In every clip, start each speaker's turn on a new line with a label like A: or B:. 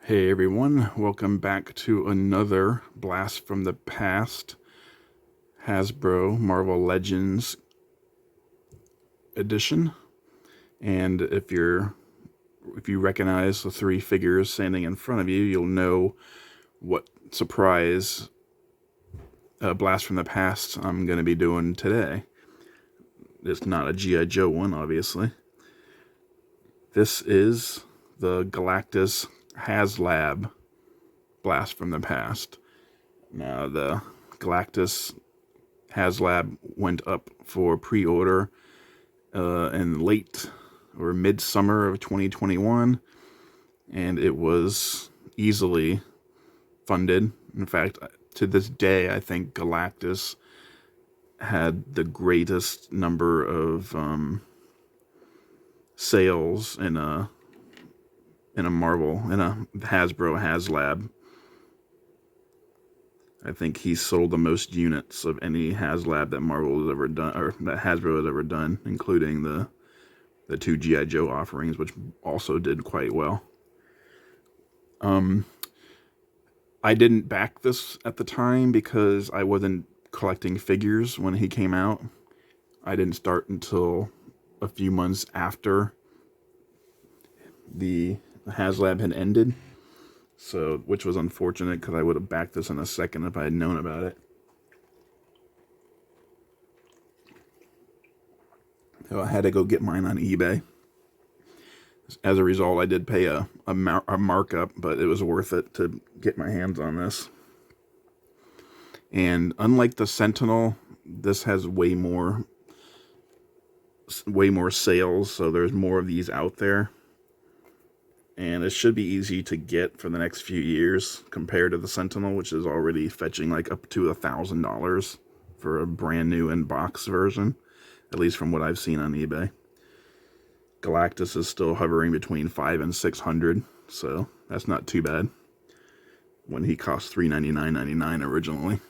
A: Hey everyone, welcome back to another Blast from the Past Hasbro Marvel Legends edition. And if you recognize the three figures standing in front of you, you'll know what surprise Blast from the Past I'm going to be doing today. It's not a G.I. Joe one, obviously. This is the Galactus Haslab Blast from the Past. Now, the Galactus Haslab went up for pre-order in late or mid-summer of 2021, and it was easily funded. In fact, to this day, I think Galactus had the greatest number of sales in a Hasbro Haslab. I think he sold the most units of any Haslab that Marvel has ever done, or that Hasbro has ever done, including the two G.I. Joe offerings, which also did quite well. I didn't back this at the time because I wasn't collecting figures when he came out. I didn't start until a few months after the Haslab had ended. So, which was unfortunate because I would have backed this in a second if I had known about it. So I had to go get mine on eBay. As a result, I did pay a markup, but it was worth it to get my hands on this. And unlike the Sentinel, this has way more sales, so there's more of these out there. And it should be easy to get for the next few years compared to the Sentinel, which is already fetching like up to $1,000 for a brand new in-box version, at least from what I've seen on eBay. Galactus is still hovering between $500 and $600, so that's not too bad when he cost $399.99 originally.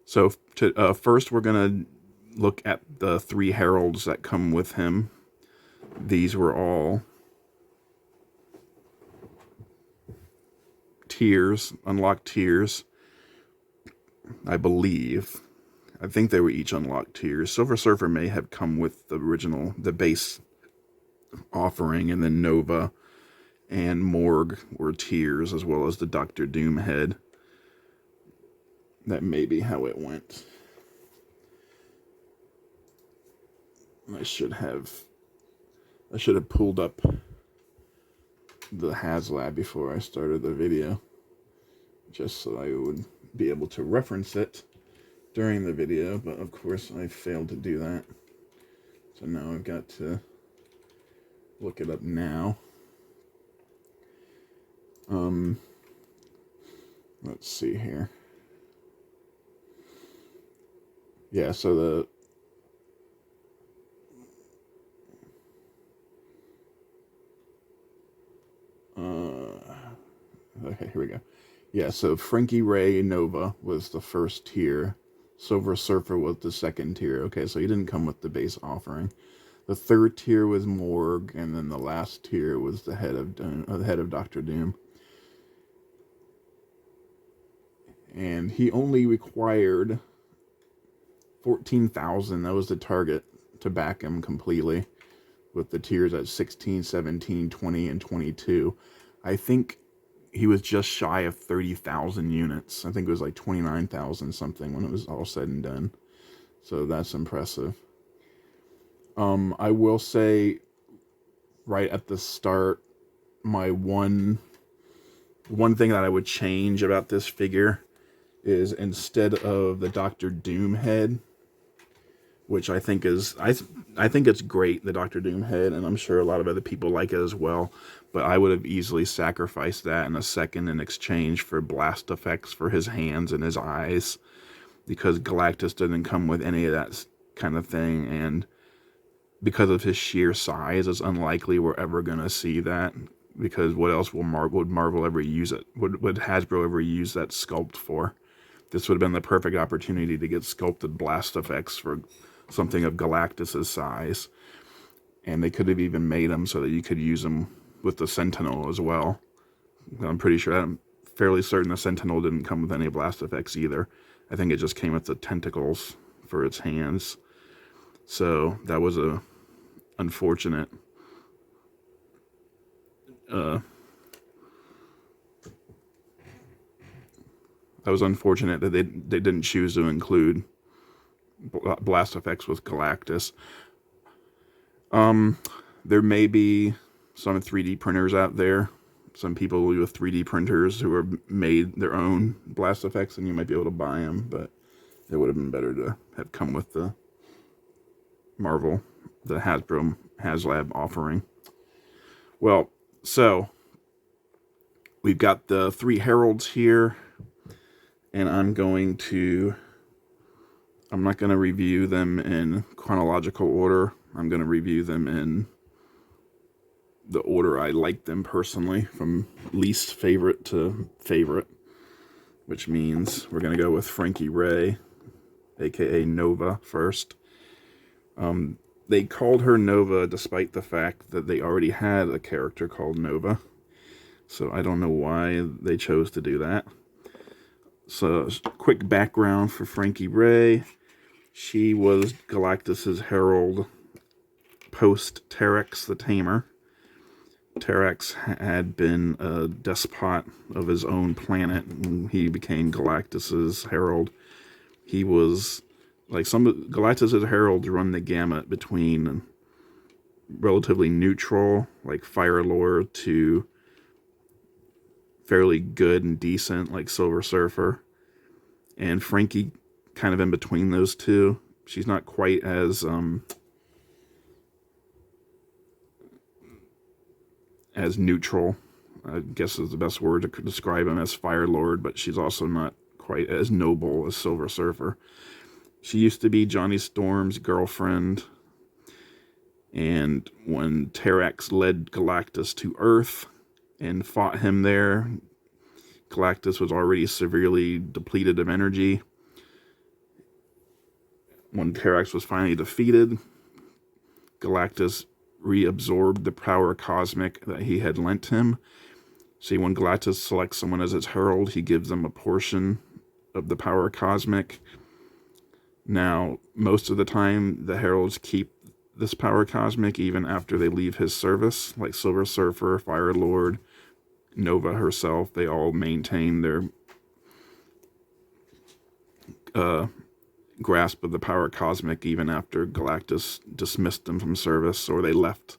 A: So first we're gonna look at the three heralds that come with him. These were all tiers, unlocked tiers, I believe. I think they were each unlocked tiers. Silver Surfer may have come with the base offering, and then Nova and Morg were tiers, as well as the Doctor Doom head. That may be how it went. I should have pulled up the Haslab before I started the video, just so I would be able to reference it during the video, but of course I failed to do that. So now I've got to look it up now. Let's see here. Yeah, so okay, here we go. Yeah, so Frankie Ray Nova was the first tier. Silver Surfer was the second tier. Okay, so he didn't come with the base offering. The third tier was Morg, and then the last tier was the head of Doctor Doom. And he only required 14,000. That was the target to back him completely, with the tiers at 16, 17, 20, and 22. I think he was just shy of 30,000 units. I think it was like 29,000 something when it was all said and done. So that's impressive. I will say right at the start, my one thing that I would change about this figure is, instead of the Doctor Doom head, which I think it's great, the Doctor Doom head, and I'm sure a lot of other people like it as well, but I would have easily sacrificed that in a second in exchange for blast effects for his hands and his eyes, because Galactus didn't come with any of that kind of thing, and because of his sheer size, it's unlikely we're ever going to see that, because what else would Marvel ever use it? Would Hasbro ever use that sculpt for? This would have been the perfect opportunity to get sculpted blast effects for something of Galactus's size. And they could have even made them so that you could use them with the Sentinel as well. I'm pretty sure, I'm fairly certain the Sentinel didn't come with any blast effects either. I think it just came with the tentacles for its hands. So that was a unfortunate that they didn't choose to include blast effects with Galactus. There may be some 3D printers out there, some people with 3D printers who have made their own blast effects, and you might be able to buy them, but it would have been better to have come with the Hasbro Haslab offering. Well, so we've got the 3 Heralds here, and I'm not going to review them in chronological order. I'm going to review them in the order I like them personally, from least favorite to favorite, which means we're going to go with Frankie Ray, aka Nova, first. They called her Nova despite the fact that they already had a character called Nova. So I don't know why they chose to do that. So, quick background for Frankie Ray. She was Galactus's herald post Terex the Tamer. Terex had been a despot of his own planet, and he became Galactus's herald. He was, like, some of Galactus's heralds run the gamut between relatively neutral, like Fire Lord, to fairly good and decent, like Silver Surfer. And Frankie kind of in between those two. She's not quite as neutral, I guess is the best word to describe him, as Fire Lord, but she's also not quite as noble as Silver Surfer. She used to be Johnny Storm's girlfriend, and when Terex led Galactus to Earth and fought him there, Galactus was already severely depleted of energy. When Terex was finally defeated, Galactus reabsorbed the power cosmic that he had lent him. See, when Galactus selects someone as his herald, he gives them a portion of the power cosmic. Now, most of the time, the heralds keep this power cosmic even after they leave his service, like Silver Surfer, Fire Lord, Nova herself. They all maintain their grasp of the power cosmic even after Galactus dismissed them from service or they left.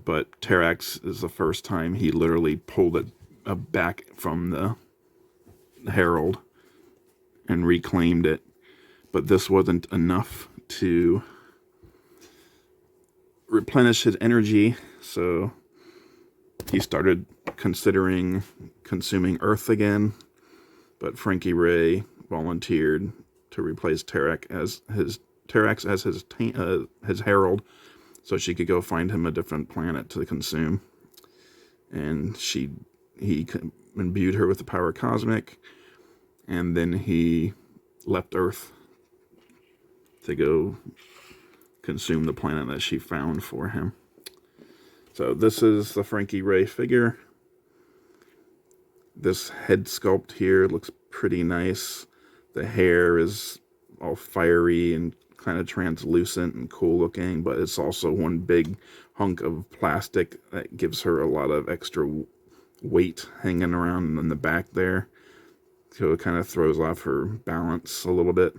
A: But Terex is the first time he literally pulled it back from the herald and reclaimed it. But this wasn't enough to replenish his energy, so he started considering consuming Earth again. But Frankie Ray volunteered to replace Terex as his herald, so she could go find him a different planet to consume. And he imbued her with the power cosmic, and then he left Earth to go consume the planet that she found for him. So this is the Frankie Ray figure. This head sculpt here looks pretty nice. The hair is all fiery and kind of translucent and cool looking, but it's also one big hunk of plastic that gives her a lot of extra weight hanging around in the back there. So it kind of throws off her balance a little bit.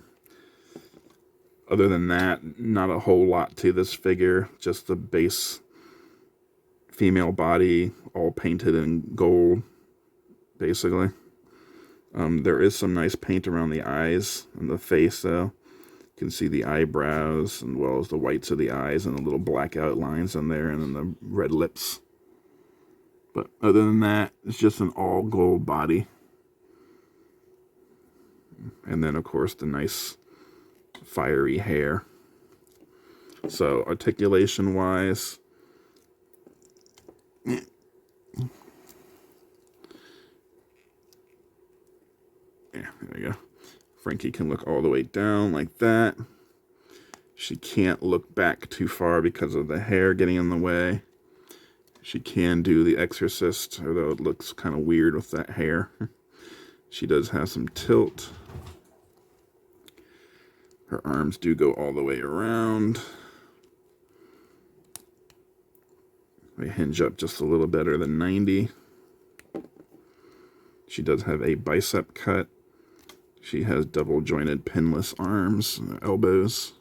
A: Other than that, not a whole lot to this figure. Just the base female body, all painted in gold, basically. There is some nice paint around the eyes and the face, though. You can see the eyebrows, as well as the whites of the eyes and the little black outlines in there, and then the red lips. But other than that, it's just an all gold body. And then, of course, the nice fiery hair. So, articulation-wise, yeah, there we go. Frankie can look all the way down like that. She can't look back too far because of the hair getting in the way. She can do the Exorcist, although it looks kind of weird with that hair. She does have some tilt. Her arms do go all the way around. They hinge up just a little better than 90. She does have a bicep cut. She has double jointed pinless arms and elbows.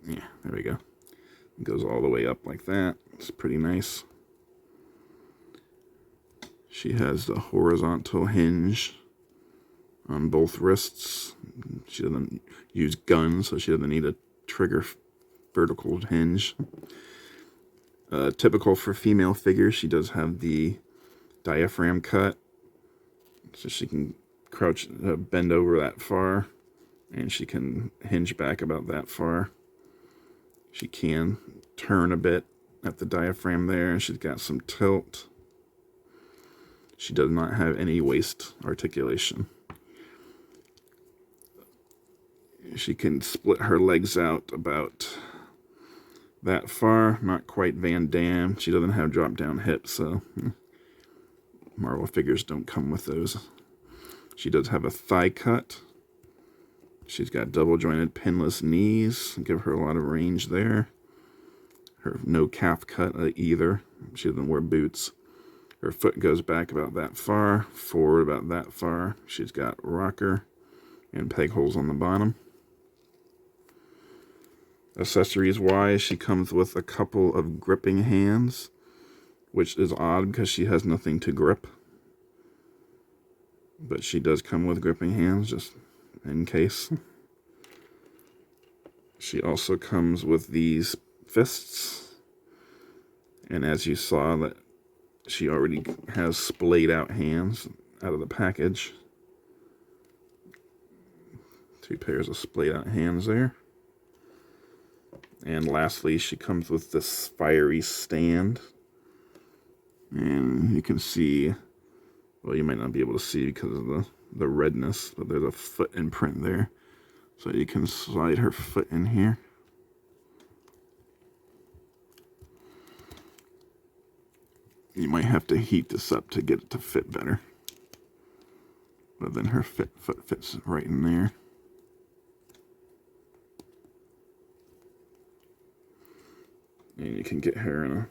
A: Yeah, there we go. It goes all the way up like that. It's pretty nice. She has the horizontal hinge on both wrists. She doesn't use guns, so she doesn't need a trigger vertical hinge. Typical for female figures, she does have the diaphragm cut, so she can crouch, bend over that far, and she can hinge back about that far. She can turn a bit at the diaphragm there, and she's got some tilt. She does not have any waist articulation. She can split her legs out about that far, not quite Van Damme. She doesn't have drop-down hips, so Marvel figures don't come with those. She does have a thigh cut. She's got double-jointed pinless knees, give her a lot of range there. Her no calf cut either. She doesn't wear boots. Her foot goes back about that far, forward about that far. She's got rocker and peg holes on the bottom. Accessories-wise, she comes with a couple of gripping hands, which is odd because she has nothing to grip. But she does come with gripping hands, just in case. She also comes with these fists. And as you saw, that she already has splayed out hands out of the package. 2 pairs of splayed out hands there. And lastly, she comes with this fiery stand. And you can see, well, you might not be able to see because of the redness, but there's a foot imprint there. So you can slide her foot in here. You might have to heat this up to get it to fit better. But then her foot fits right in there. And you can get her in a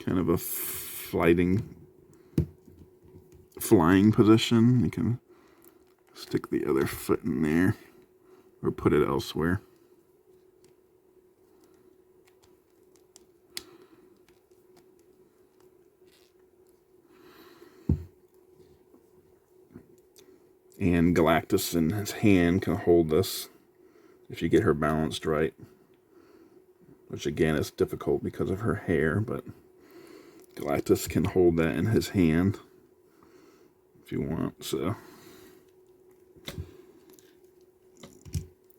A: kind of a flying position. You can stick the other foot in there or put it elsewhere. And Galactus in his hand can hold this if you get her balanced right. Which again is difficult because of her hair, but Galactus can hold that in his hand if you want. So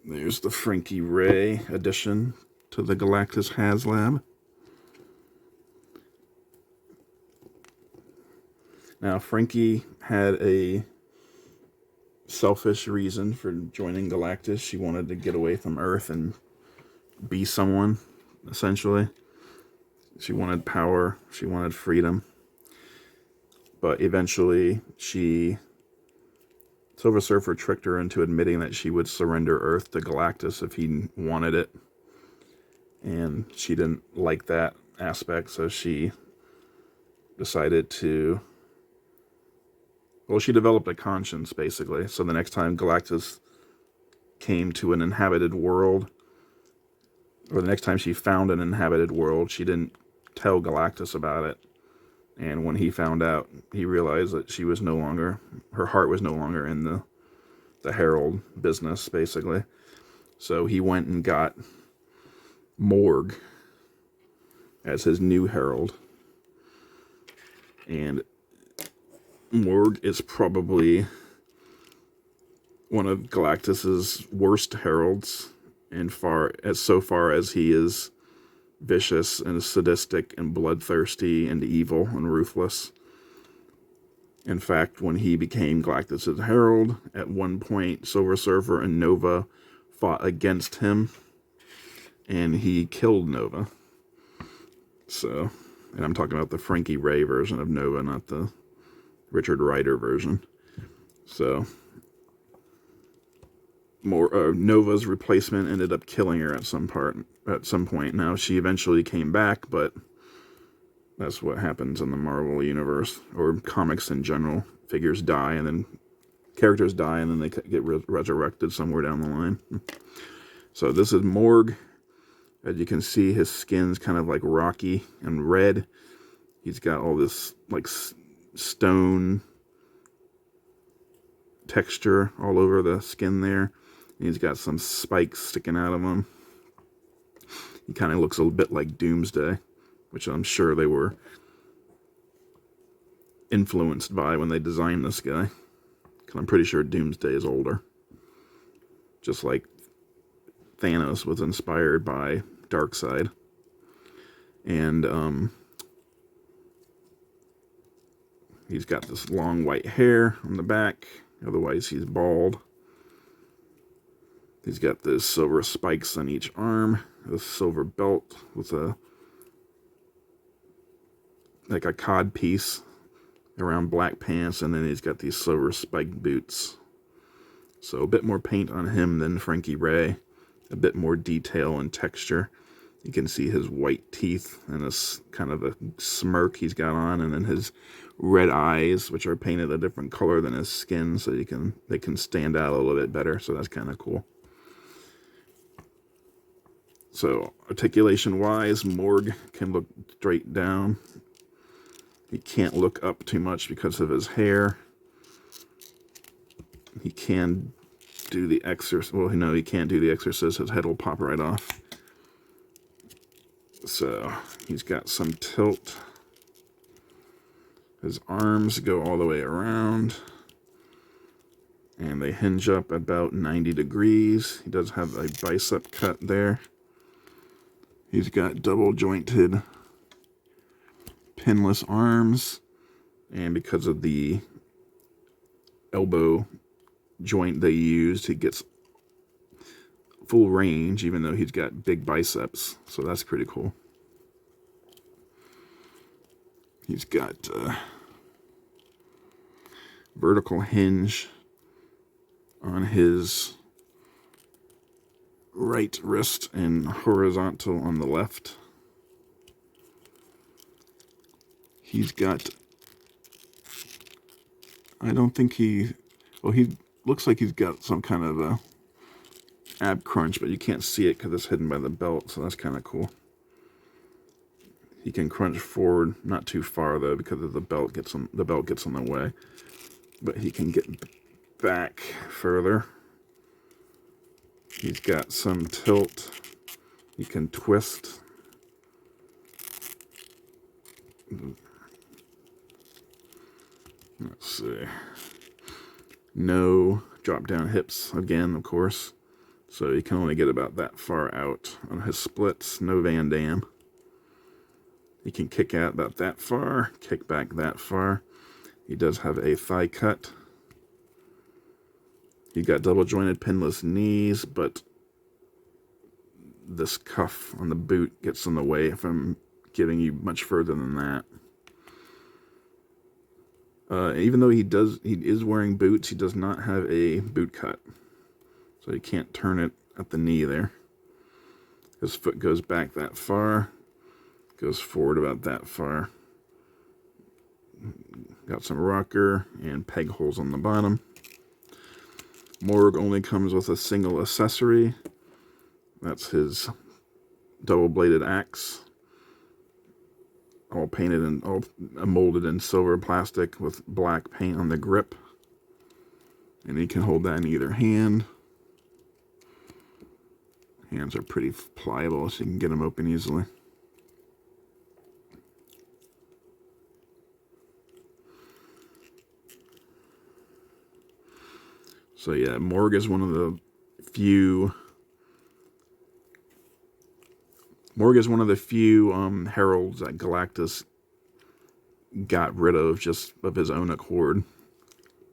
A: there's the Frankie Ray addition to the Galactus Haslab. Now Frankie had a selfish reason for joining Galactus. She wanted to get away from Earth and be someone, essentially. She wanted power. She wanted freedom. But eventually, Silver Surfer tricked her into admitting that she would surrender Earth to Galactus if he wanted it. And she didn't like that aspect, so she decided to... Well, she developed a conscience, basically. So the next time Galactus came to an inhabited world, or the next time she found an inhabited world, she didn't tell Galactus about it. And when he found out, he realized that she was no longer, her heart was no longer in the Herald business, basically. So he went and got Morg as his new Herald. And Morg is probably one of Galactus's worst heralds, and so far as he is vicious and sadistic and bloodthirsty and evil and ruthless. In fact, when he became Galactus and Herald, at one point, Silver Surfer and Nova fought against him, and he killed Nova. So, and I'm talking about the Frankie Ray version of Nova, not the Richard Rider version. So, Nova's replacement ended up killing her at some point. Now, she eventually came back, but that's what happens in the Marvel universe, or comics in general. Figures die, and then characters die, and then they get resurrected somewhere down the line. So this is Morg. As you can see, his skin's kind of like rocky and red. He's got all this like stone texture all over the skin there. And he's got some spikes sticking out of him. He kind of looks a little bit like Doomsday, which I'm sure they were influenced by when they designed this guy. Because I'm pretty sure Doomsday is older. Just like Thanos was inspired by Darkseid. And he's got this long white hair on the back. Otherwise, he's bald. He's got those silver spikes on each arm. A silver belt with like a cod piece around black pants, and then he's got these silver spiked boots. So a bit more paint on him than Frankie Ray. A bit more detail and texture. You can see his white teeth and this kind of a smirk he's got on, and then his red eyes, which are painted a different color than his skin, so they can stand out a little bit better. So that's kind of cool. So articulation-wise, Morg can look straight down. He can't look up too much because of his hair. He can do the exorcist. Well, no, he can't do the exorcist. His head will pop right off. So he's got some tilt. His arms go all the way around. And they hinge up about 90 degrees. He does have a bicep cut there. He's got double jointed pinless arms, and because of the elbow joint they used, he gets full range even though he's got big biceps, so that's pretty cool. He's got vertical hinge on his right wrist and horizontal on the left. He's got, I don't think he looks like he's got some kind of a ab crunch, but you can't see it because it's hidden by the belt, so that's kind of cool. He can crunch forward, not too far though, because the belt gets in the way. But he can get back further. He's got some tilt. He can twist. Let's see. No drop down hips again, of course. So he can only get about that far out on his splits. No Van Damme. He can kick out about that far, kick back that far. He does have a thigh cut. He got double jointed pinless knees, but this cuff on the boot gets in the way from getting you much further than that. Even though he is wearing boots, he does not have a boot cut. So he can't turn it at the knee there. His foot goes back that far. Goes forward about that far. Got some rocker and peg holes on the bottom. Morg only comes with a single accessory. That's his double-bladed axe. All painted and all molded in silver plastic with black paint on the grip. And he can hold that in either hand. Hands are pretty pliable, so you can get them open easily. So yeah, Morg is one of the few heralds that Galactus got rid of just of his own accord,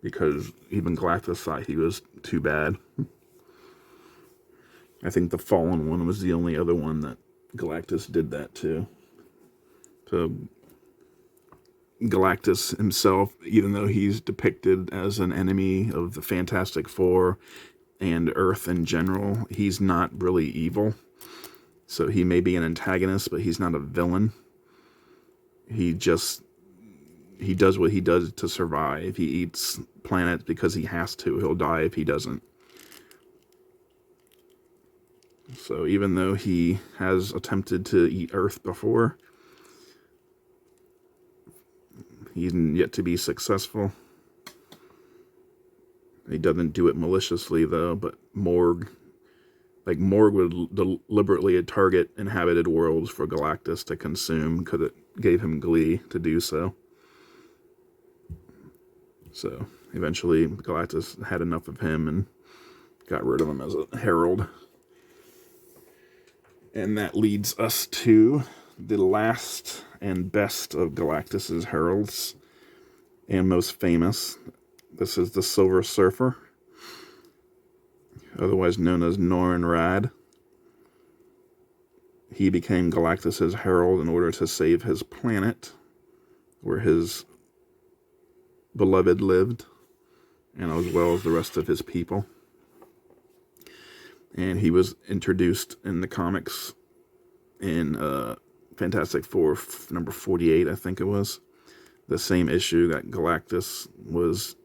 A: because even Galactus thought he was too bad. I think the Fallen one was the only other one that Galactus did that to. So Galactus himself, even though he's depicted as an enemy of the Fantastic Four and Earth in general, he's not really evil. So he may be an antagonist, but he's not a villain. He does what he does to survive. He eats planets because he has to. He'll die if he doesn't. So even though he has attempted to eat Earth before, he's yet to be successful. He doesn't do it maliciously, though, but Morg would deliberately target inhabited worlds for Galactus to consume because it gave him glee to do so. So eventually Galactus had enough of him and got rid of him as a herald. And that leads us to the last and best of Galactus's heralds, and most famous. This is the Silver Surfer, otherwise known as Norrin Radd. He became Galactus's herald in order to save his planet, where his beloved lived, and as well as the rest of his people. And he was introduced in the comics in Fantastic Four number 48, I think it was. The same issue that Galactus was,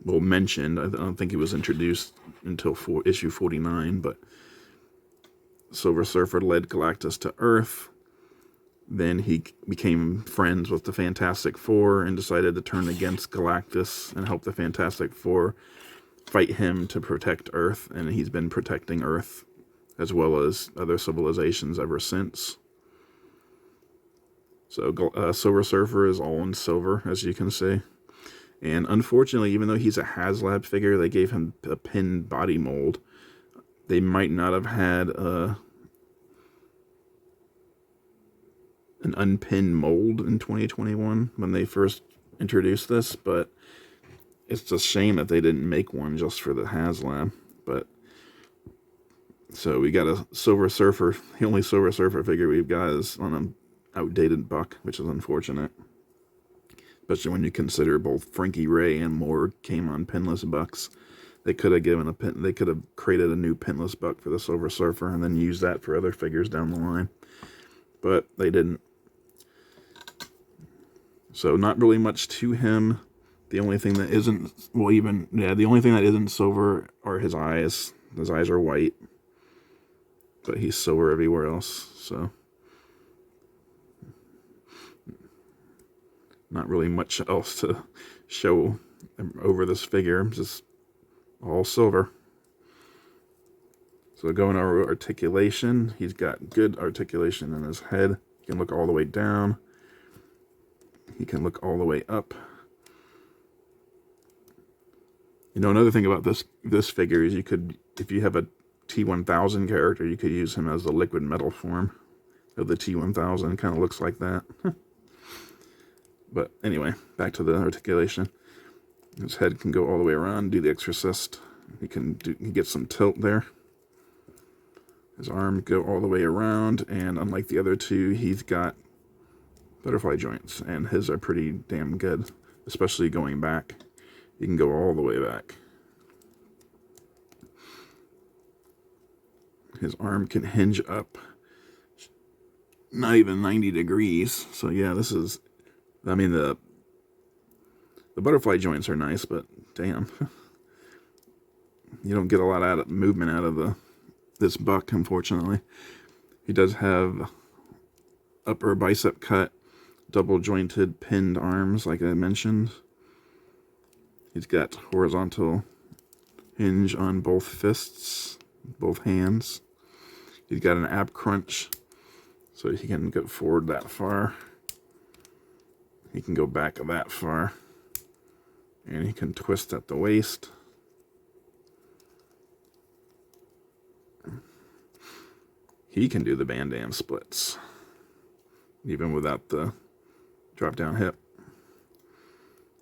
A: well, mentioned. I don't think he was introduced until issue 49, but Silver Surfer led Galactus to Earth. Then he became friends with the Fantastic Four and decided to turn against Galactus and help the Fantastic Four fight him to protect Earth, and he's been protecting Earth as well as other civilizations ever since. So Silver Surfer is all in silver, as you can see. And unfortunately, even though he's a Haslab figure, they gave him a pin body mold. They might not have had an unpinned mold in 2021 when they first introduced this, but it's a shame that they didn't make one just for the Haslab. But so we got a Silver Surfer. The only Silver Surfer figure we've got is on an outdated buck, which is unfortunate. Especially when you consider both Frankie Ray and Morg came on pinless bucks. They could have given a pin. They could have created a new pinless buck for the Silver Surfer and then used that for other figures down the line. But they didn't. So not really much to him. The only thing that isn't, the only thing that isn't silver are his eyes. His eyes are white. But he's silver everywhere else, so. Not really much else to show over this figure, just all silver. So going over articulation, he's got good articulation in his head. He can look all the way down. He can look all the way up. You know, another thing about this figure is you could, if you have a T-1000 character, you could use him as the liquid metal form of the T-1000. Kind of looks like that. But anyway, back to the articulation. His head can go all the way around, do the Exorcist. He gets some tilt there. His arm go all the way around, and unlike the other two, he's got butterfly joints, and his are pretty damn good, especially going back. You can go all the way back. His arm can hinge up not even 90 degrees. So yeah, this is, I mean, the butterfly joints are nice, but damn. You don't get a lot of movement out of this buck, unfortunately. He does have upper bicep cut, double jointed pinned arms, like I mentioned. He's got horizontal hinge on both fists, both hands. He's got an ab crunch, so he can go forward that far. He can go back that far. And he can twist at the waist. He can do the Van Damme splits, even without the drop down hip.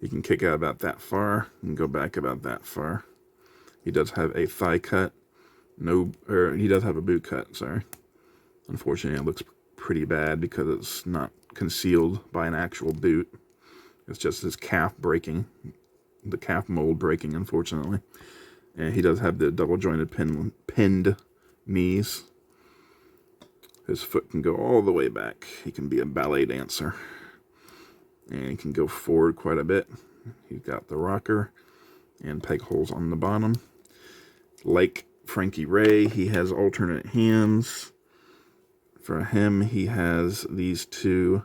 A: He can kick out about that far and go back about that far. He does have a thigh cut. He does have a boot cut, sorry. Unfortunately, it looks pretty bad because it's not concealed by an actual boot. It's just his calf breaking, the calf mold breaking, unfortunately. And he does have the double jointed pinned knees. His foot can go all the way back. He can be a ballet dancer. And he can go forward quite a bit. He's got the rocker and peg holes on the bottom. Like Frankie Ray, he has alternate hands. For him, he has these two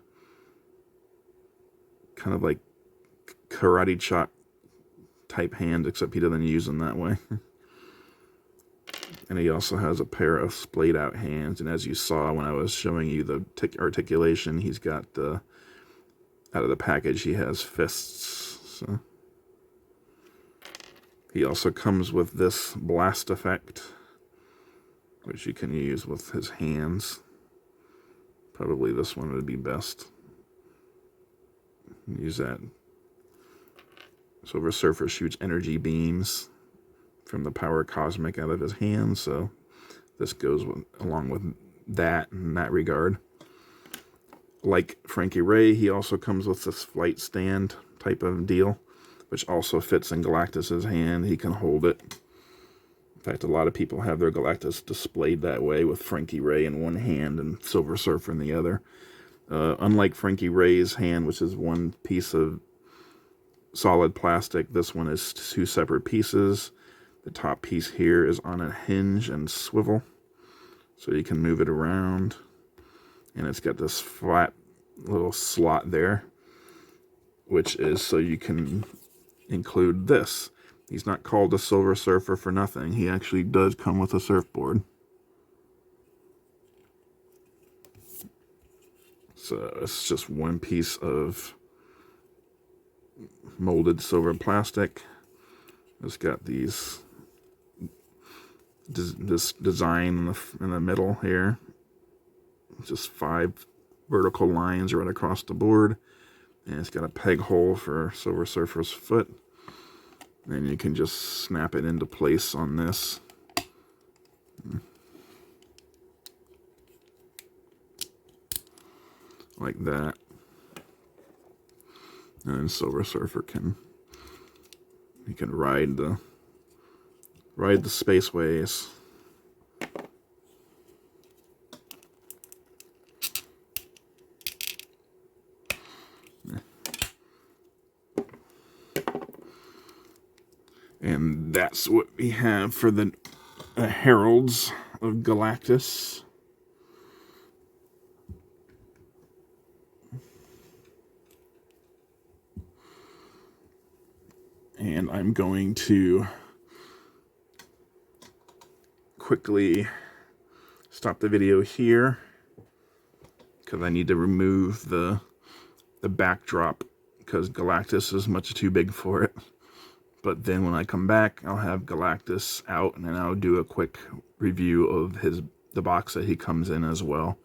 A: kind of like karate chop type hands, except he doesn't use them that way. And he also has a pair of splayed out hands. And as you saw when I was showing you the articulation, he's got the, out of the package, he has fists. So he also comes with this blast effect, which you can use with his hands. Probably this one would be best. Use that. Silver Surfer shoots energy beams from the power cosmic out of his hands, so this goes along with that in that regard. Like Frankie Ray, he also comes with this flight stand type of deal, which also fits in Galactus's hand. He can hold it. In fact, a lot of people have their Galactus displayed that way, with Frankie Ray in one hand and Silver Surfer in the other. Unlike Frankie Ray's hand, which is one piece of solid plastic, this one is two separate pieces. The top piece here is on a hinge and swivel, so you can move it around. And it's got this flat little slot there, which is so you can include this. He's not called a Silver Surfer for nothing. He actually does come with a surfboard. So it's just one piece of molded silver plastic. It's got this design in the middle here. Just 5 vertical lines right across the board. And it's got a peg hole for Silver Surfer's foot. And you can just snap it into place on this. Like that. And then Silver Surfer can ride the spaceways. And that's what we have for the Heralds of Galactus. And I'm going to quickly stop the video here because I need to remove the backdrop because Galactus is much too big for it. But then when I come back, I'll have Galactus out, and then I'll do a quick review of the box that he comes in as well.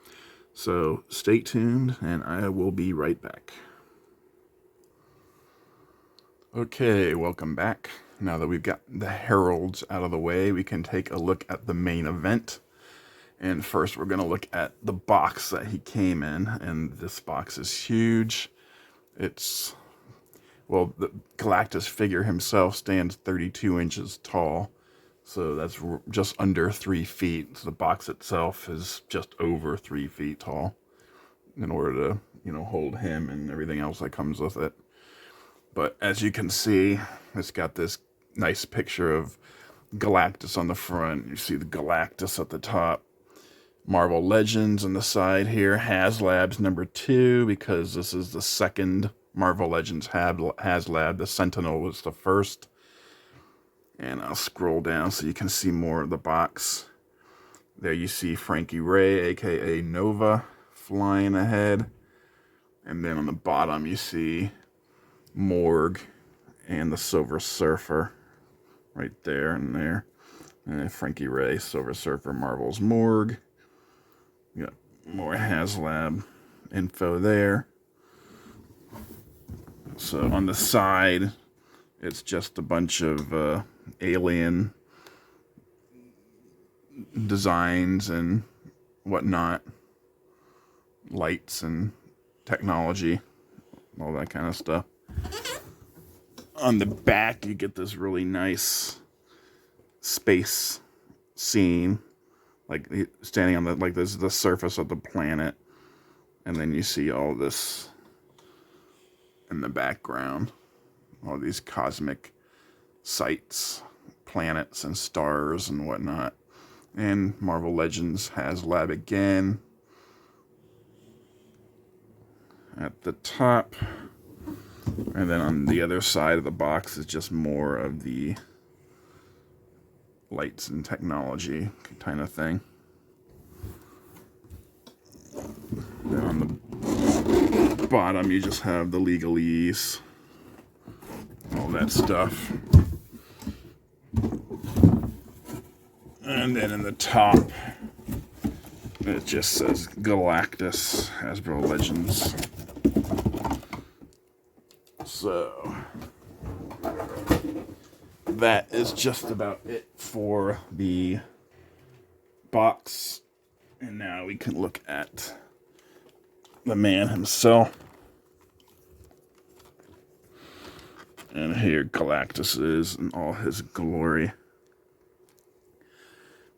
A: So stay tuned, and I will be right back. Okay, welcome back. Now that we've got the Heralds out of the way, we can take a look at the main event. And first, we're going to look at the box that he came in, and this box is huge. It's... well, the Galactus figure himself stands 32 inches tall, so that's just under 3 feet. So the box itself is just over 3 feet tall in order to, hold him and everything else that comes with it. But as you can see, it's got this nice picture of Galactus on the front. You see the Galactus at the top. Marvel Legends on the side here. Haslab's #2, because this is the second Marvel Legends Haslab. The Sentinel was the first. And I'll scroll down so you can see more of the box. There you see Frankie Ray, aka Nova, flying ahead. And then on the bottom you see Morg and the Silver Surfer right there and there. And Frankie Ray, Silver Surfer, Marvel's Morg. You got more Haslab info there. So on the side, it's just a bunch of alien designs and whatnot, lights and technology, all that kind of stuff. On the back, you get this really nice space scene, like standing on the surface of the planet, and then you see all this in the background, all these cosmic sights, planets and stars and whatnot. And Marvel Legends Haslab again at the top. And then on the other side of the box is just more of the lights and technology kind of thing. Then on the bottom you just have the legalese, all that stuff. And then in the top, it just says Galactus, Hasbro Legends. So, that is just about it for the box. And now we can look at the man himself. And here Galactus is in all his glory.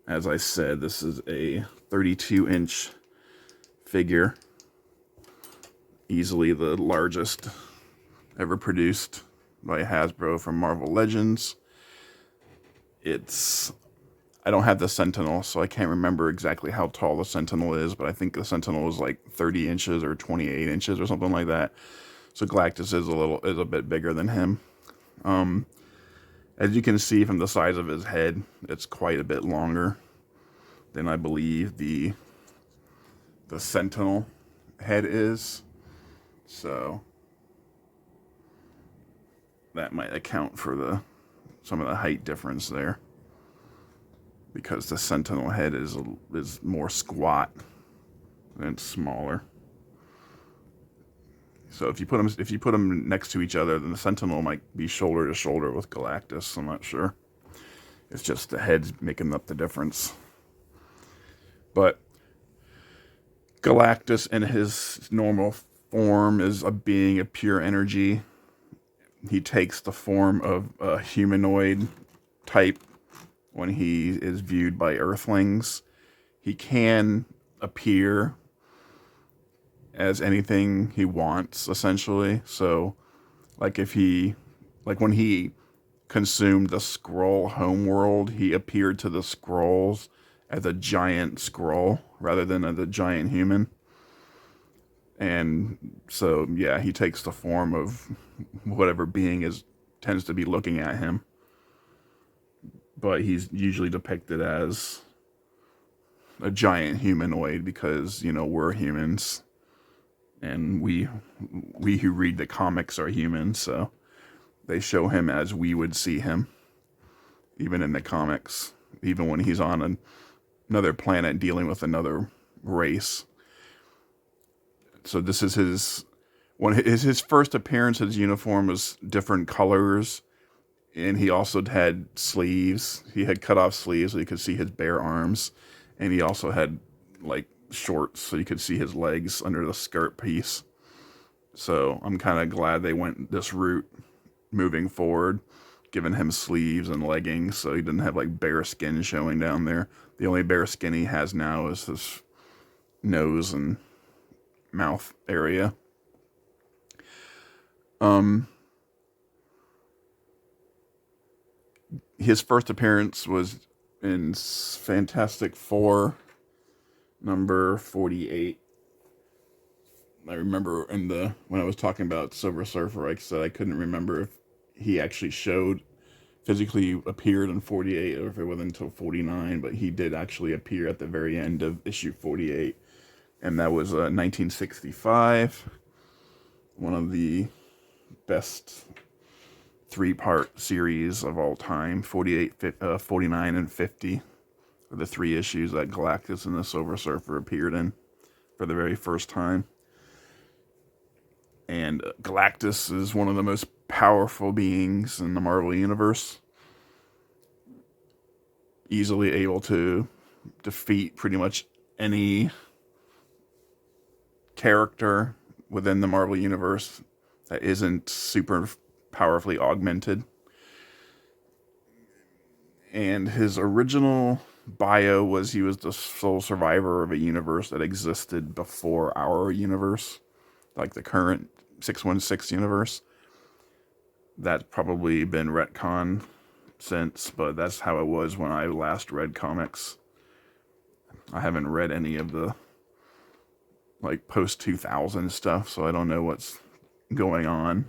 A: As I said, this is a 32-inch figure. Easily the largest ever produced by Hasbro from Marvel Legends. I don't have the Sentinel, so I can't remember exactly how tall the Sentinel is, but I think the Sentinel is like 30 inches or 28 inches or something like that. So Galactus is a bit bigger than him. As you can see from the size of his head, it's quite a bit longer than I believe the Sentinel head is. So that might account for some of the height difference there, because the Sentinel head is more squat and it's smaller. So if you put them next to each other, then the Sentinel might be shoulder to shoulder with Galactus. I'm not sure. It's just the head's making up the difference. But Galactus in his normal form is a being of pure energy. He takes the form of a humanoid type when he is viewed by Earthlings. He can appear as anything he wants, essentially. So, like when he consumed the Skrull homeworld, he appeared to the Skrulls as a giant Skrull rather than as a giant human. And so, yeah, he takes the form of whatever being tends to be looking at him. But he's usually depicted as a giant humanoid because, we're humans. And we who read the comics are humans, so they show him as we would see him, even in the comics, even when he's on another planet dealing with another race. So this is his first appearance. His uniform was different colors, and he also had sleeves. He had cut off sleeves so you could see his bare arms, and he also had shorts so you could see his legs under the skirt piece. So I'm kind of glad they went this route moving forward, giving him sleeves and leggings so he didn't have bare skin showing down there. The only bare skin he has now is his nose and mouth area. His first appearance was in Fantastic Four number 48. I remember when I was talking about Silver Surfer, I said I couldn't remember if he actually physically appeared in 48 or if it was until 49, but he did actually appear at the very end of issue 48. And that was 1965, one of the best 3-part series of all time. 48, 49, and 50 are the 3 issues that Galactus and the Silver Surfer appeared in for the very first time. And Galactus is one of the most powerful beings in the Marvel Universe. Easily able to defeat pretty much any character within the Marvel Universe that isn't super powerfully augmented. And his original bio was he was the sole survivor of a universe that existed before our universe, like the current 616 universe. That's probably been retconned since, but that's how it was when I last read comics. I haven't read any of the like post 2000 stuff, so I don't know what's going on.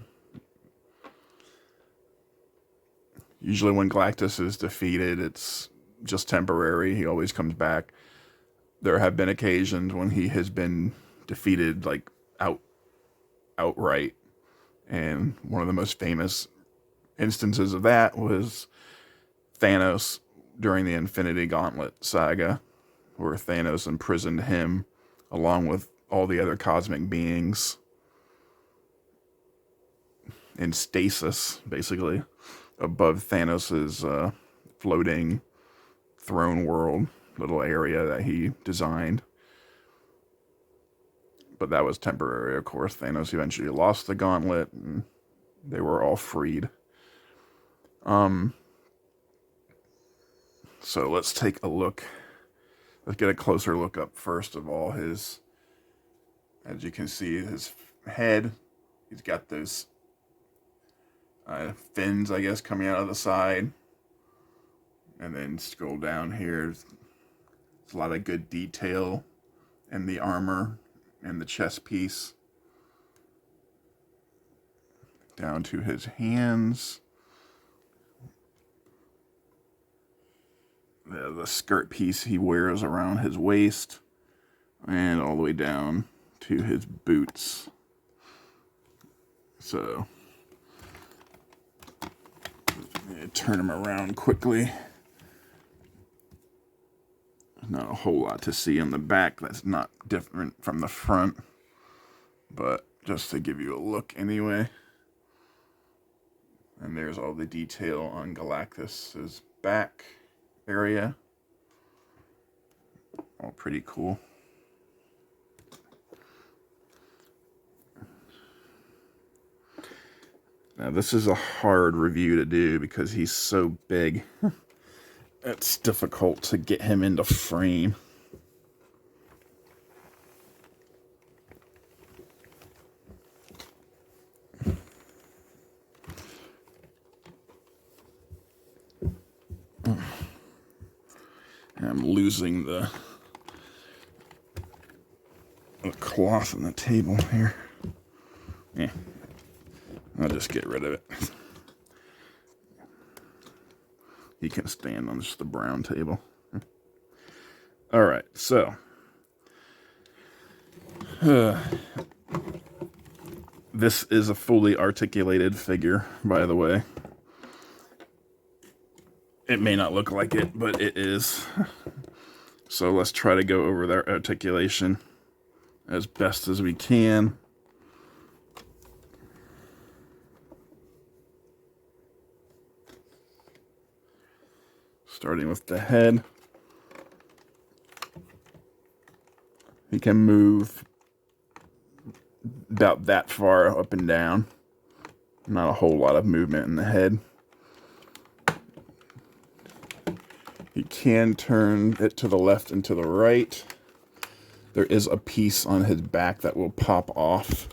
A: Usually when Galactus is defeated, it's just temporary. He always comes back. There have been occasions when he has been defeated like outright. And one of the most famous instances of that was Thanos during the Infinity Gauntlet saga, where Thanos imprisoned him along with all the other cosmic beings in stasis, basically, above Thanos's floating throne world little area that he designed. But that was temporary, of course. Thanos eventually lost the gauntlet, and they were all freed. So let's take a look. Let's get a closer look up first of all. As you can see, his head, he's got those fins, I guess, coming out of the side. And then scroll down here. There's a lot of good detail in the armor and the chest piece. Down to his hands. The skirt piece he wears around his waist. And all the way down to his boots. So, turn him around quickly. Not a whole lot to see in the back that's not different from the front, but just to give you a look anyway. And there's all the detail on Galactus's back area. All pretty cool. Now this is a hard review to do because he's so big. It's difficult to get him into frame. I'm losing the cloth on the table here. Yeah, I'll just get rid of it. He can stand on just the brown table. All right, so this is a fully articulated figure, by the way. It may not look like it, but it is. So let's try to go over that articulation as best as we can. Starting with the head. He can move about that far up and down. Not a whole lot of movement in the head. He can turn it to the left and to the right. There is a piece on his back that will pop off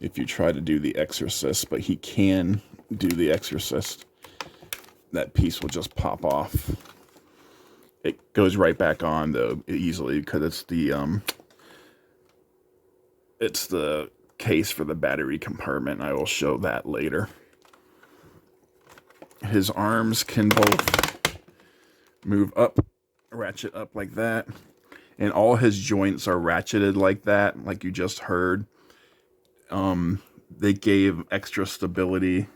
A: if you try to do the Exorcist, but he can do the Exorcist. That piece will just pop off. It goes right back on though easily because it's the case for the battery compartment. I will show that later. His arms can both move up, ratchet up like that, and all his joints are ratcheted like that, like you just heard. They gave extra stability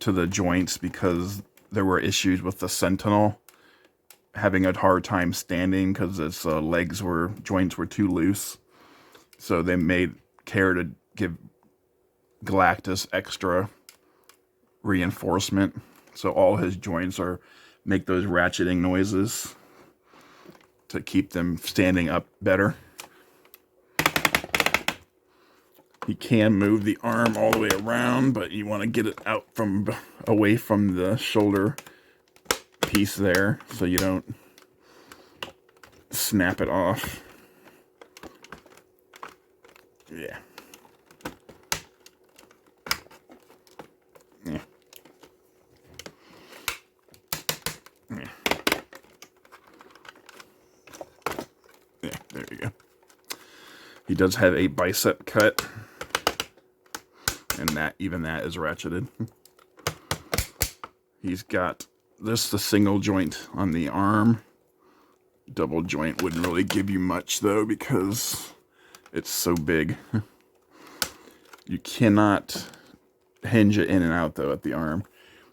A: to the joints because there were issues with the Sentinel having a hard time standing because its joints were too loose. So they made care to give Galactus extra reinforcement. So all his joints make those ratcheting noises to keep them standing up better. You can move the arm all the way around, but you want to get it out away from the shoulder piece there so you don't snap it off. Yeah. Yeah. Yeah. Yeah, there you go. He does have a bicep cut, and even that is ratcheted. He's got the single joint on the arm. Double joint wouldn't really give you much though because it's so big. You cannot hinge it in and out though at the arm.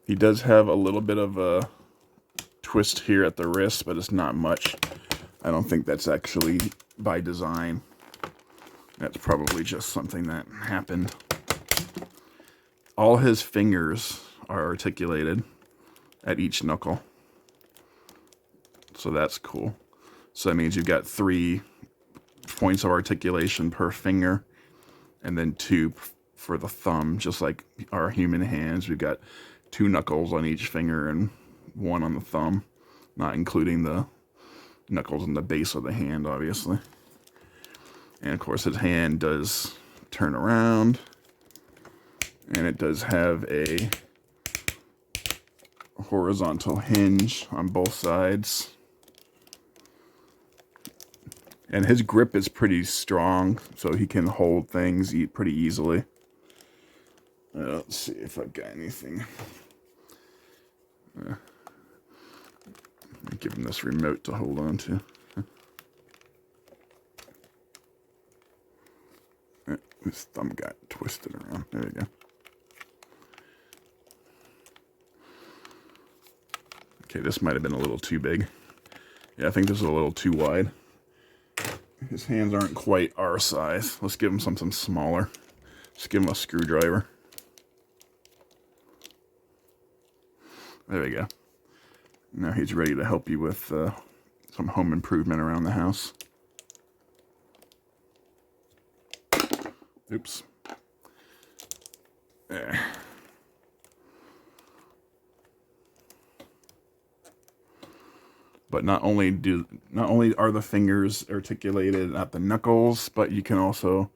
A: He does have a little bit of a twist here at the wrist, but it's not much. I don't think that's actually by design. That's probably just something that happened. All his fingers are articulated at each knuckle. So that's cool. So that means you've got 3 points of articulation per finger, and then 2 for the thumb, just like our human hands. We've got 2 knuckles on each finger and 1 on the thumb, not including the knuckles in the base of the hand, obviously. And of course his hand does turn around, and it does have a horizontal hinge on both sides. And his grip is pretty strong, so he can hold things pretty easily. Let's see if I've got anything. Give him this remote to hold on to. His thumb got twisted around. There we go. Okay, this might have been a little too big. Yeah, I think this is a little too wide. His hands aren't quite our size. Let's give him something smaller. Let's give him a screwdriver. There we go. Now he's ready to help you with some home improvement around the house. Oops. There. But not only are the fingers articulated at the knuckles, but you can also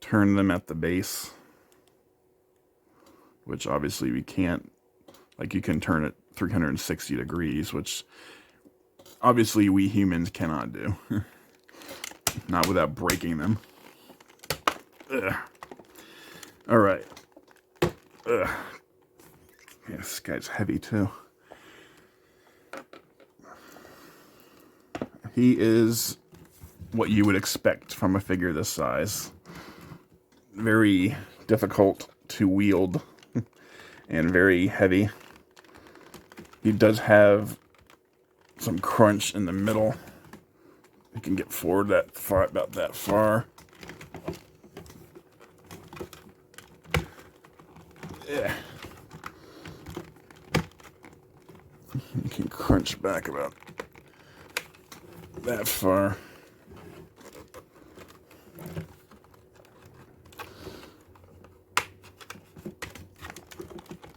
A: turn them at the base, which obviously we can't. Like, you can turn it 360 degrees, which obviously we humans cannot do. Not without breaking them. Ugh. All right. Ugh. Yeah, this guy's heavy too. He is what you would expect from a figure this size. Very difficult to wield and very heavy. He does have some crunch in the middle. You can get forward that far, about that far. Yeah. You can crunch back about that far.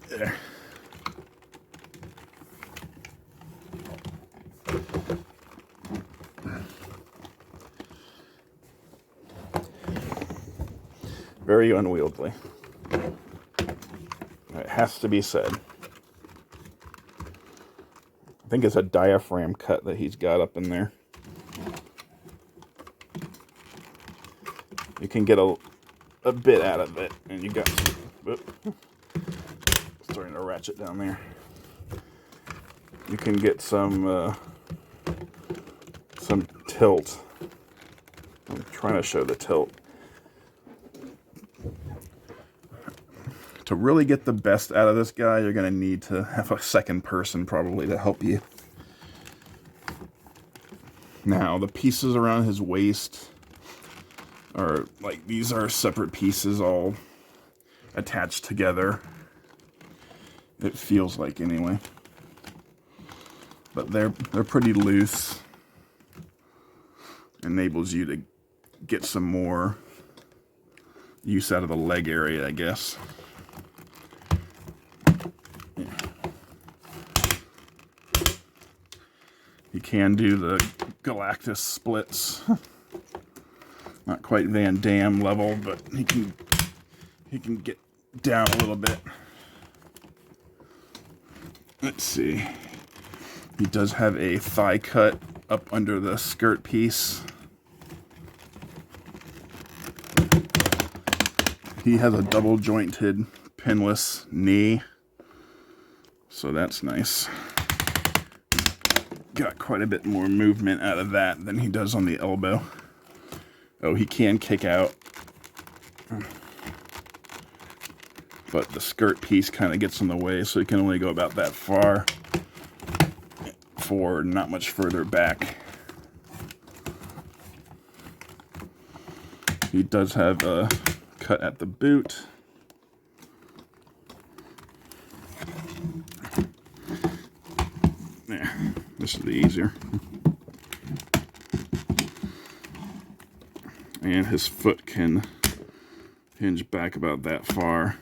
A: There. Very unwieldy. It has to be said. I think it's a diaphragm cut that he's got up in there. You can get a bit out of it, and you got starting to ratchet down there. You can get some tilt. I'm trying to show the tilt. To really get the best out of this guy, you're going to need to have a second person probably to help you. Now, the pieces around his waist, Or like these are separate pieces all attached together. It feels like anyway. But they're pretty loose. Enables you to get some more use out of the leg area, I guess. Yeah. You can do the Galactus splits. Not quite Van Damme level, but he can get down a little bit. Let's see. He does have a thigh cut up under the skirt piece. He has a double jointed pinless knee, so that's nice. Got quite a bit more movement out of that than he does on the elbow. Oh, he can kick out, but the skirt piece kind of gets in the way, so he can only go about that far forward, not much further back. He does have a cut at the boot. Yeah, this will be easier. And his foot can hinge back about that far.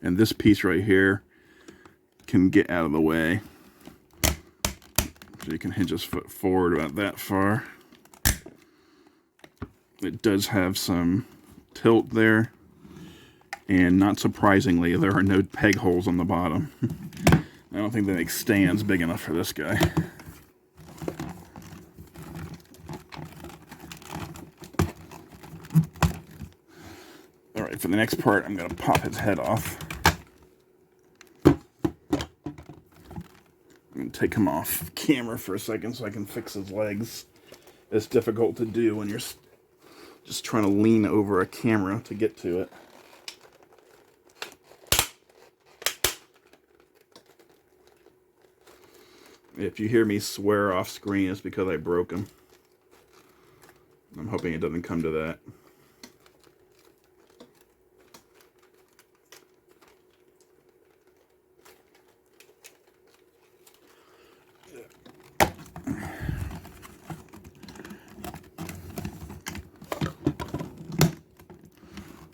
A: And this piece right here can get out of the way. So you can hinge his foot forward about that far. It does have some tilt there. And not surprisingly, there are no peg holes on the bottom. I don't think that makes stands big enough for this guy. Alright, for the next part, I'm going to pop his head off. I'm going to take him off camera for a second so I can fix his legs. It's difficult to do when you're just trying to lean over a camera to get to it. If you hear me swear off screen, it's because I broke him. I'm hoping it doesn't come to that.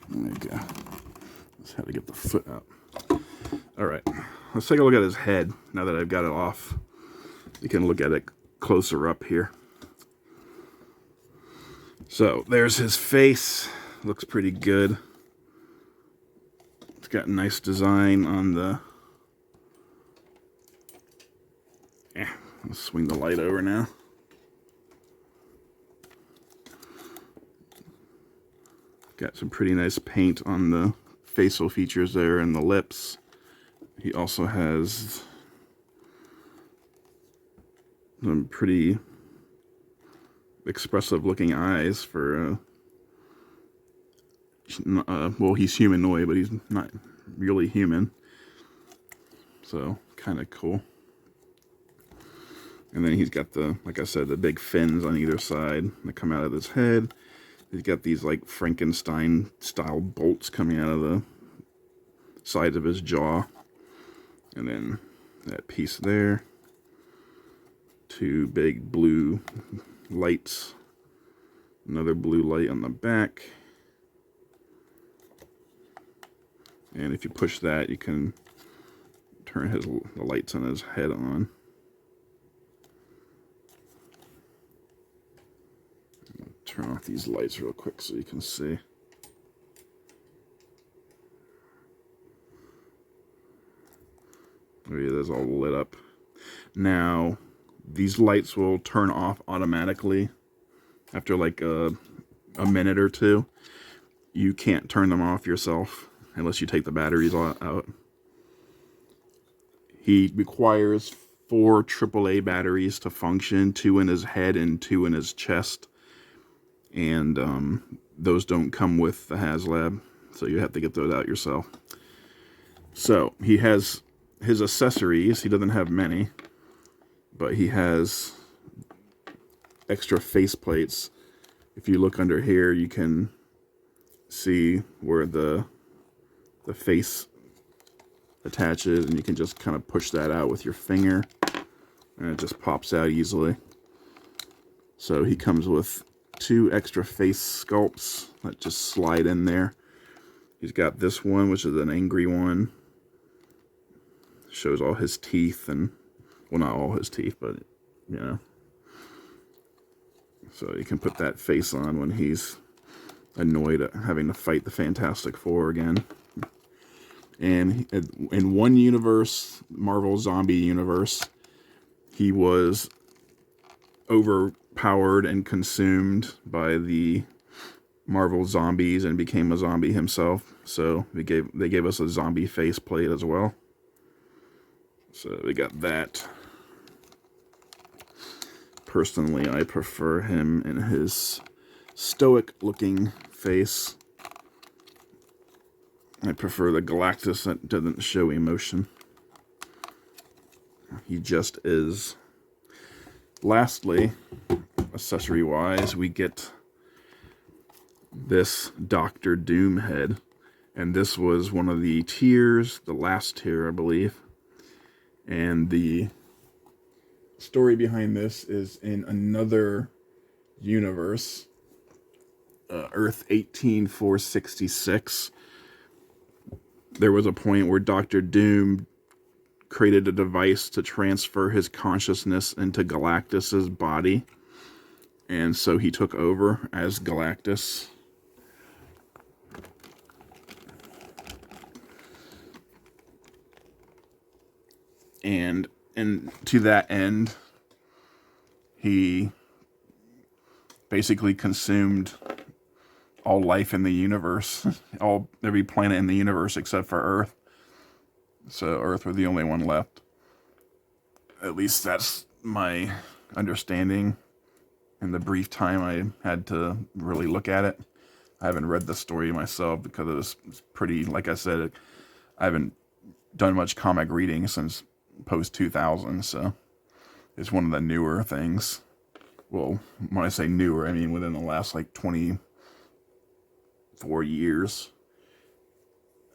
A: There you go. Just had to get the foot out. Alright, let's take a look at his head now that I've got it off. You can look at it closer up here. So there's his face. Looks pretty good. It's got a nice design on the... Let's swing the light over now. Got some pretty nice paint on the facial features there and the lips. He also has some pretty expressive looking eyes for well, he's humanoid, but he's not really human, so kind of cool. And then he's got the, like I said, the big fins on either side that come out of his head. He's got these like Frankenstein style bolts coming out of the sides of his jaw, and then that piece there. Two big blue lights, another blue light on the back, and if you push that, you can turn the lights on his head on. Turn off these lights real quick so you can see. Oh yeah, that's all lit up. Now, these lights will turn off automatically after like a minute or two. You can't turn them off yourself unless you take the batteries out. He requires 4 AAA batteries to function, 2 in his head and 2 in his chest. And those don't come with the Haslab, so you have to get those out yourself. So he has his accessories. He doesn't have many, but he has extra face plates if you look under here, you can see where the face attaches, and you can just kind of push that out with your finger, and it just pops out easily. So he comes with 2 extra face sculpts that just slide in there. He's got this one, which is an angry one. Shows all his teeth, and, well, not all his teeth, but, you know. So you can put that face on when he's annoyed at having to fight the Fantastic Four again. And in one universe, Marvel Zombie universe, he was overpowered and consumed by the Marvel zombies and became a zombie himself. So they gave us a zombie face plate as well. So we got that. Personally, I prefer him in his stoic-looking face. I prefer the Galactus that doesn't show emotion. He just is. Lastly, accessory-wise, we get this Doctor Doom head. And this was one of the tiers, the last tier, I believe. And the story behind this is in another universe, Earth 18466. There was a point where Doctor Doom created a device to transfer his consciousness into Galactus's body, and so he took over as Galactus. And to that end, he basically consumed all life in the universe, every planet in the universe except for Earth. So Earth was the only one left. At least that's my understanding in the brief time I had to really look at it. I haven't read the story myself because it was pretty, like I said, I haven't done much comic reading since post-2000, so it's one of the newer things. Well, when I say newer, I mean within the last like 24 years.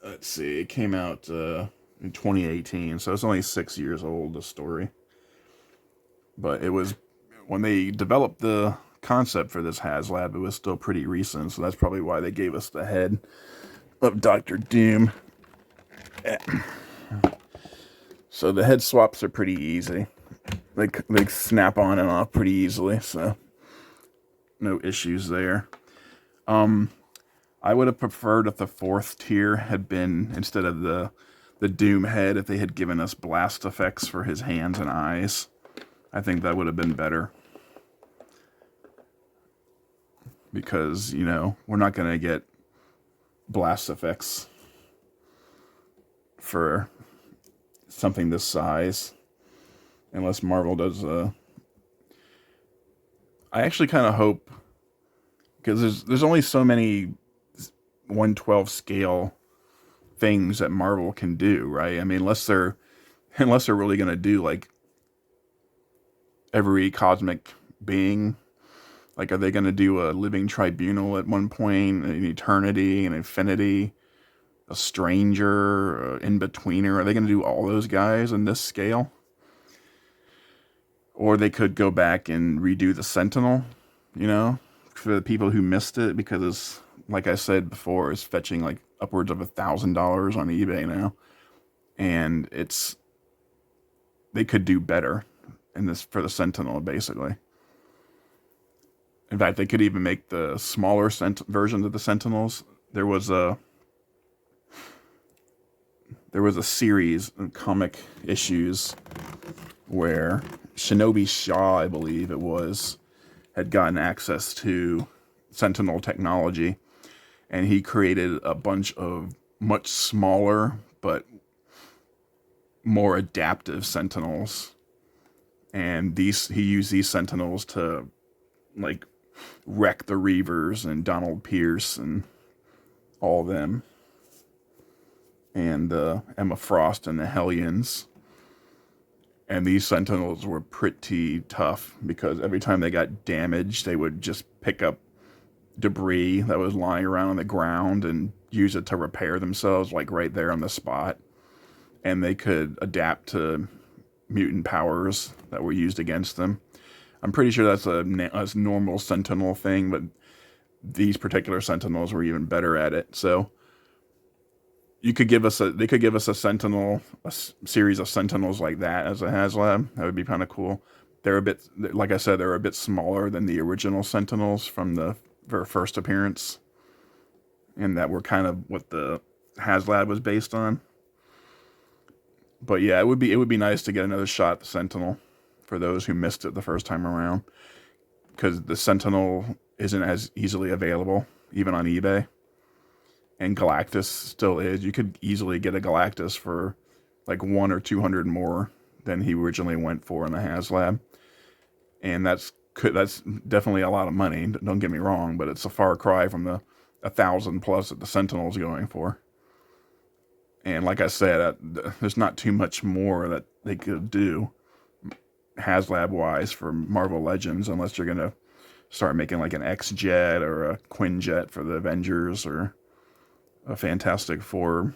A: Let's see, it came out in 2018, so it's only 6 years old, the story. But it was, when they developed the concept for this Haslab, it was still pretty recent, so that's probably why they gave us the head of Doctor Doom. So the head swaps are pretty easy. They snap on and off pretty easily, so no issues there. I would have preferred if the 4th tier had been, instead of the Doom head, if they had given us blast effects for his hands and eyes. I think that would have been better. Because, you know, we're not going to get blast effects for something this size. Unless Marvel does I actually kind of hope, because there's only so many 1/12 scale things that Marvel can do, right? I mean, unless they're really going to do like every cosmic being. Like, are they going to do a living tribunal at one point, an eternity, an infinity, a stranger, an in-betweener? Are they going to do all those guys in this scale? Or they could go back and redo the Sentinel, you know, for the people who missed it, because it's, like I said before, it's fetching like upwards of $1,000 on eBay now. And they could do better in this for the Sentinel, basically. In fact, they could even make the smaller versions of the Sentinels. There was a series of comic issues where Shinobi Shaw, I believe it was, had gotten access to Sentinel technology, and he created a bunch of much smaller but more adaptive Sentinels. And he used these Sentinels to like wreck the Reavers and Donald Pierce and all of them, and Emma Frost and the Hellions. And these Sentinels were pretty tough, because every time they got damaged, they would just pick up debris that was lying around on the ground and use it to repair themselves, like right there on the spot. And they could adapt to mutant powers that were used against them. I'm pretty sure that's a normal Sentinel thing, but these particular Sentinels were even better at it. So they could give us a Sentinel, a series of Sentinels like that as a HasLab. That would be kind of cool. They're a bit, like I said, they're a bit smaller than the original Sentinels from their first appearance, and that were kind of what the HasLab was based on. But yeah, it would be nice to get another shot at the Sentinel for those who missed it the first time around, because the Sentinel isn't as easily available even on eBay, and Galactus still is. You could easily get a Galactus for like 100 or 200 more than he originally went for in the HasLab, and that's definitely a lot of money. Don't get me wrong, but it's a far cry from the 1,000 plus that the Sentinel's going for. And like I said, there's not too much more that they could do HasLab-wise for Marvel Legends, unless you're going to start making like an X-Jet or a Quinjet for the Avengers, or a Fantastic Four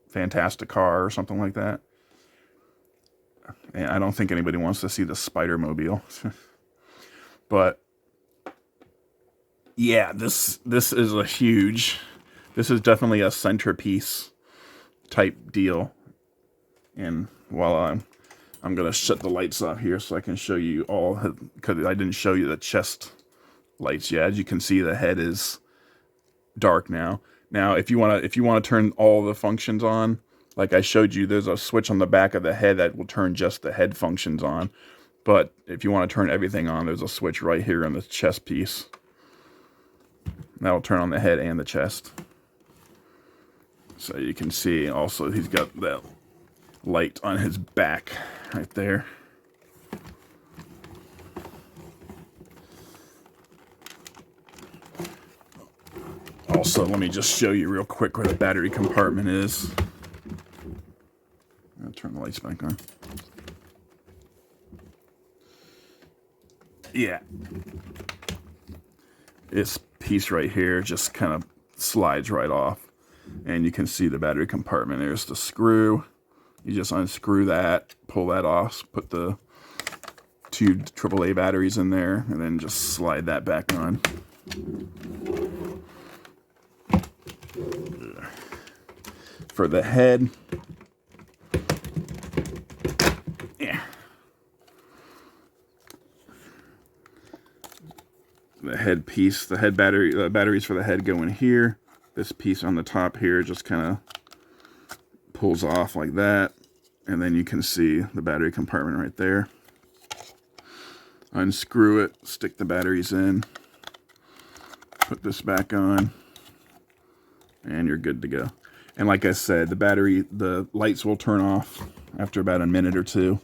A: Fantastic Car or something like that. And I don't think anybody wants to see the Spider-Mobile. But yeah, this is this is definitely a centerpiece type deal. And while I'm gonna shut the lights off here so I can show you all, because I didn't show you the chest lights yet. As you can see, the head is dark now. Now, if you want to turn all the functions on, like I showed you, there's a switch on the back of the head that will turn just the head functions on. But if you want to turn everything on, there's a switch right here on the chest piece. That'll turn on the head and the chest. So you can see also he's got that light on his back right there. Also, let me just show you real quick where the battery compartment is. I'll turn the lights back on. Yeah. This piece right here just kind of slides right off. And you can see the battery compartment. There's the screw. You just unscrew that, pull that off, put the 2 AAA batteries in there, and then just slide that back on. For the head, yeah, the head piece, the head battery, the batteries for the head go in here. This piece on the top here just kind of pulls off like that, and then you can see the battery compartment right there. Unscrew it, stick the batteries in, put this back on, and you're good to go. And like I said, the lights will turn off after about a minute or two.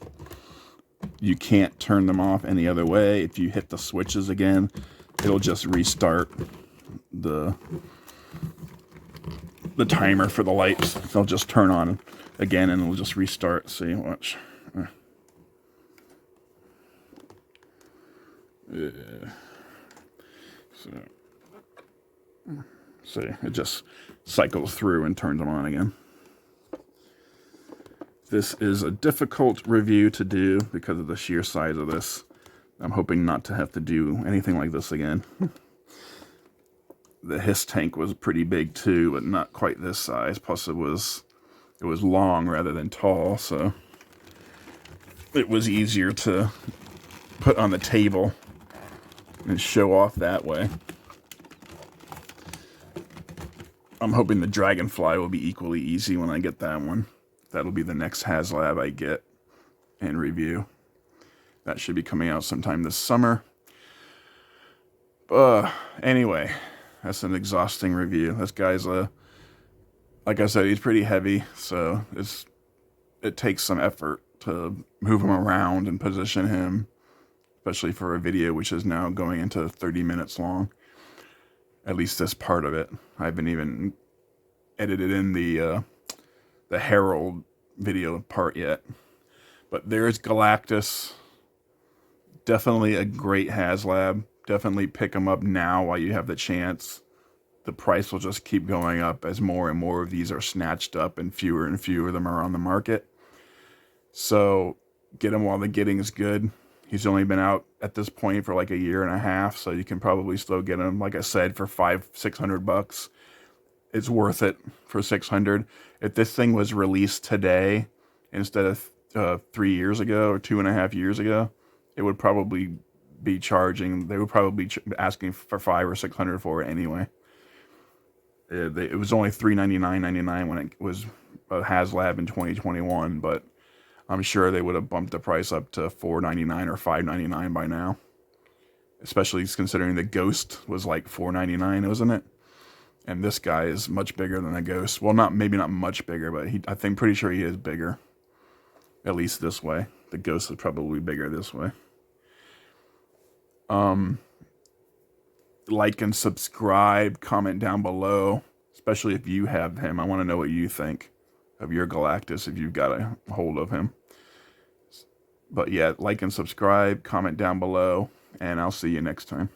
A: You can't turn them off any other way. If you hit the switches again, it'll just restart the timer for the lights. They'll just turn on again and it'll just restart. See, watch. So it just cycles through and turns them on again. This is a difficult review to do because of the sheer size of this. I'm hoping not to have to do anything like this again. The Hiss tank was pretty big too, but not quite this size. Plus it was long rather than tall, so it was easier to put on the table and show off that way. I'm hoping the Dragonfly will be equally easy when I get that one. That'll be the next HasLab I get and review. That should be coming out sometime this summer. Anyway, that's an exhausting review. This guy's like I said, he's pretty heavy, so it takes some effort to move him around and position him, especially for a video which is now going into 30 minutes long. At least this part of it. I haven't even edited in the Herald video part yet. But there's Galactus. Definitely a great HasLab. definitely pick them up now while you have the chance. The price will just keep going up as more and more of these are snatched up and fewer of them are on the market. So get him while the getting's good. He's only been out at this point for like a year and a half, so you can probably still get him, like I said, for $500-600. It's worth it for $600. If this thing was released today instead of 3 years ago or 2.5 years ago, it would probably be charging. They would probably be asking for $500 or $600 for it anyway. It was only $399.99 when it was a Haslab in 2021, but I'm sure they would have bumped the price up to $499 or $599 by now. Especially considering the Ghost was like $499, wasn't it? And this guy is much bigger than the Ghost. Well, maybe not much bigger, but I think pretty sure he is bigger. At least this way. The Ghost is probably bigger this way. Like and subscribe, comment down below, especially if you have him. I want to know what you think of your Galactus if you've got a hold of him. But yeah, like and subscribe, comment down below, and I'll see you next time.